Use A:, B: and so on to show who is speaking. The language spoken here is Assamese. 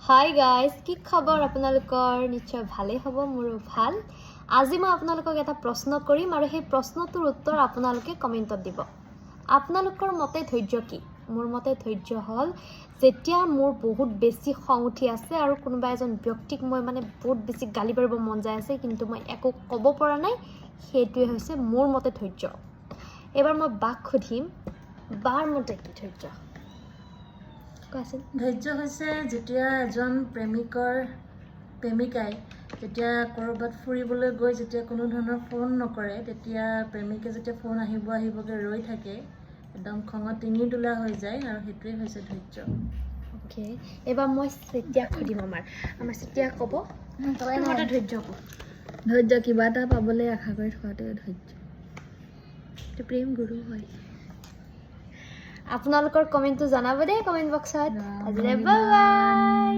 A: হাই গাইজ, কি খবৰ আপোনালোকৰ? নিশ্চয় ভালেই হ'ব, মোৰো ভাল। আজি মই আপোনালোকক এটা প্ৰশ্ন কৰিম আৰু সেই প্ৰশ্নটোৰ উত্তৰ আপোনালোকে কমেণ্টত দিব। আপোনালোকৰ মতে ধৈৰ্য কি? মোৰ মতে ধৈৰ্য হ'ল যেতিয়া মোৰ বহুত বেছি খং উঠি আছে আৰু কোনোবা এজন ব্যক্তিক মই বহুত বেছি গালি পাৰিব মন যায় আছে, কিন্তু মই একো ক'ব পৰা নাই, সেইটোৱে হৈছে মোৰ মতে ধৈৰ্য। এবাৰ মই বাক সুধিম, বাৰ মতে কি ধৈৰ্য?
B: ধৈৰ্য হৈছে যেতিয়া এজন প্ৰেমিকাই যেতিয়া ক'ৰবাত ফুৰিবলৈ গৈ যেতিয়া কোনো ধৰণৰ ফোন নকৰে, তেতিয়া প্ৰেমিকে যেতিয়া ফোন আহিবকৈ ৰৈ থাকে, একদম খঙত তিঙি তোলা হৈ যায়, আৰু সেইটোৱে হৈছে ধৈৰ্য।
A: অ'কে, এবাৰ মই চেতিয়াক সুধিম। আমাৰ চেতিয়াক ক'ব, তোমাৰ ধৈৰ্য ক'ব।
B: ধৈৰ্য কিবা এটা পাবলৈ আশা কৰি থকাটোৱে ধৈৰ্য।
A: এইটো প্ৰেম গুৰু হয়। আপোনালোকৰ কমেণ্টটো জনাব দেই কমেণ্ট বক্সত। আজিলৈ বাই বাই।